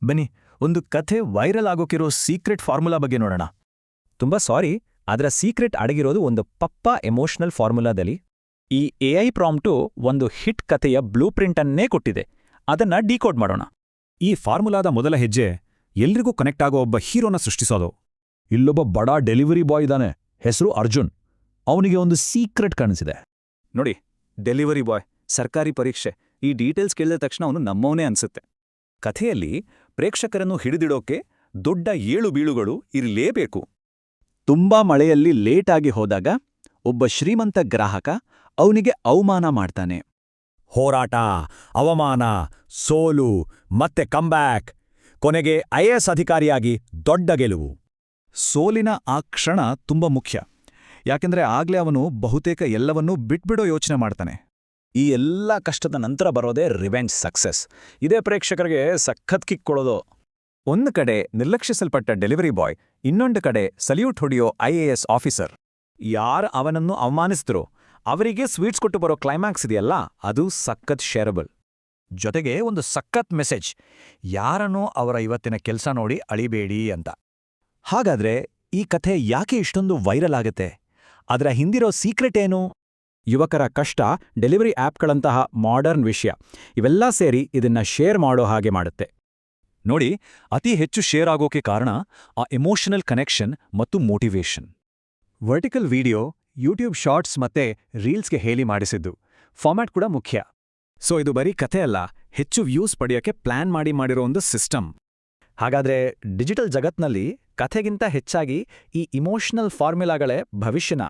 ಬನ್ನಿ ಒಂದು ಕಥೆ ವೈರಲ್ ಆಗೋಕಿರೋ ಸೀಕ್ರೆಟ್ ಫಾರ್ಮುಲಾ ಬಗ್ಗೆ ನೋಡೋಣ. ತುಂಬಾ ಸಾರಿ, ಅದರ ಸೀಕ್ರೆಟ್ ಅಡಗಿರೋದು ಒಂದು ಪಪ್ಪಾ ಎಮೋಷನಲ್ ಫಾರ್ಮುಲಾದಲ್ಲಿ. ಈ ಎಐ ಪ್ರಾಂಪ್ಟು ಒಂದು ಹಿಟ್ ಕಥೆಯ ಬ್ಲೂ ಪ್ರಿಂಟನ್ನೇ ಕೊಟ್ಟಿದೆ. ಅದನ್ನ ಡಿಕೋಡ್ ಮಾಡೋಣ. ಈ ಫಾರ್ಮುಲಾದ ಮೊದಲ ಹೆಜ್ಜೆ ಎಲ್ರಿಗೂ ಕನೆಕ್ಟ್ ಆಗೋ ಒಬ್ಬ ಹೀರೋನ ಸೃಷ್ಟಿಸೋದು. ಇಲ್ಲೊಬ್ಬ ಬಡ ಡೆಲಿವರಿ ಬಾಯ್ ಇದ್ದಾನೆ, ಹೆಸರು ಅರ್ಜುನ್. ಅವನಿಗೆ ಒಂದು ಸೀಕ್ರೆಟ್ ಕಾಣಿಸಿದೆ. ನೋಡಿ, ಡೆಲಿವರಿ ಬಾಯ್, ಸರ್ಕಾರಿ ಪರೀಕ್ಷೆ, ಈ ಡೀಟೇಲ್ಸ್ ಕೇಳಿದ ತಕ್ಷಣ ಅವನು ನಮ್ಮವನೇ ಅನ್ಸುತ್ತೆ. ಕಥೆಯಲ್ಲಿ ಪ್ರೇಕ್ಷಕರನ್ನು ಹಿಡಿದಿಡೋಕೆ ದೊಡ್ಡ ಏಳು ಬೀಳುಗಳು ಇರಲೇಬೇಕು. ತುಂಬಾ ಮಳೆಯಲ್ಲಿ ಲೇಟಾಗಿ ಹೋದಾಗ ಒಬ್ಬ ಶ್ರೀಮಂತ ಗ್ರಾಹಕ ಅವನಿಗೆ ಅವಮಾನ ಮಾಡ್ತಾನೆ. ಹೋರಾಟ, ಅವಮಾನ, ಸೋಲು, ಮತ್ತೆ ಕಂಬ್ಯಾಕ್, ಕೊನೆಗೆ ಐಎಎಸ್ ಅಧಿಕಾರಿಯಾಗಿ ದೊಡ್ಡ ಗೆಲುವು. ಸೋಲಿನ ಆ ಕ್ಷಣ ತುಂಬಾ ಮುಖ್ಯ, ಯಾಕೆಂದ್ರೆ ಆಗ್ಲೇ ಅವನು ಬಹುತೇಕ ಎಲ್ಲವನ್ನೂ ಬಿಟ್ಬಿಡೋ ಯೋಚನೆ ಮಾಡ್ತಾನೆ. ಈ ಎಲ್ಲ ಕಷ್ಟದ ನಂತರ ಬರೋದೇ ರಿವೆಂಜ್ ಸಕ್ಸಸ್. ಇದೇ ಪ್ರೇಕ್ಷಕರಿಗೆ ಸಖತ್ ಕಿಕ್ ಕೊಡೋದು. ಒಂದು ಕಡೆ ನಿರ್ಲಕ್ಷಿಸಲ್ಪಟ್ಟ ಡೆಲಿವರಿ ಬಾಯ್, ಇನ್ನೊಂದು ಕಡೆ ಸಲ್ಯೂಟ್ ಹೊಡೆಯೋ ಐಎಎಸ್ ಆಫೀಸರ್. ಯಾರು ಅವನನ್ನು ಅವಮಾನಿಸಿದ್ರು ಅವರಿಗೆ ಸ್ವೀಟ್ಸ್ ಕೊಟ್ಟು ಬರೋ ಕ್ಲೈಮ್ಯಾಕ್ಸ್ ಇದೆಯಲ್ಲ, ಅದು ಸಖತ್ ಶೇರಬಲ್. ಜೊತೆಗೆ ಒಂದು ಸಖತ್ ಮೆಸೇಜ್, ಯಾರನ್ನೂ ಅವರ ಇವತ್ತಿನ ಕೆಲಸ ನೋಡಿ ಅಳಿಬೇಡಿ ಅಂತ. ಹಾಗಾದ್ರೆ ಈ ಕಥೆ ಯಾಕೆ ಇಷ್ಟೊಂದು ವೈರಲ್ ಆಗತ್ತೆ? ಅದರ ಹಿಂದಿರೋ ಸೀಕ್ರೆಟ್ ಏನು? ಯುವಕರ ಕಷ್ಟ, ಡೆಲಿವರಿ ಆ್ಯಪ್ಗಳಂತಹ ಮಾಡರ್ನ್ ವಿಷಯ, ಇವೆಲ್ಲ ಸೇರಿ ಇದನ್ನ ಶೇರ್ ಮಾಡೋ ಹಾಗೆ ಮಾಡುತ್ತೆ. ನೋಡಿ, ಅತಿ ಹೆಚ್ಚು ಶೇರ್ ಆಗೋಕೆ ಕಾರಣ ಆ ಎಮೋಷನಲ್ ಕನೆಕ್ಷನ್ ಮತ್ತು motivation. Vertical video, YouTube shorts ಮತ್ತೆ ರೀಲ್ಸ್ಗೆ ಹೇಳಿ ಮಾಡಿಸಿದ್ದು. ಫಾರ್ಮ್ಯಾಟ್ ಕೂಡ ಮುಖ್ಯ. ಸೊ ಇದು ಬರೀ ಕಥೆ ಅಲ್ಲ, ಹೆಚ್ಚು ವ್ಯೂಸ್ ಪಡೆಯೋಕೆ ಪ್ಲಾನ್ ಮಾಡಿರೋ ಒಂದು ಸಿಸ್ಟಮ್. ಹಾಗಾದ್ರೆ ಡಿಜಿಟಲ್ ಜಗತ್ನಲ್ಲಿ ಕಥೆಗಿಂತ ಹೆಚ್ಚಾಗಿ ಈ ಇಮೋಷನಲ್ ಫಾರ್ಮುಲಾಗಳೇ ಭವಿಷ್ಯನ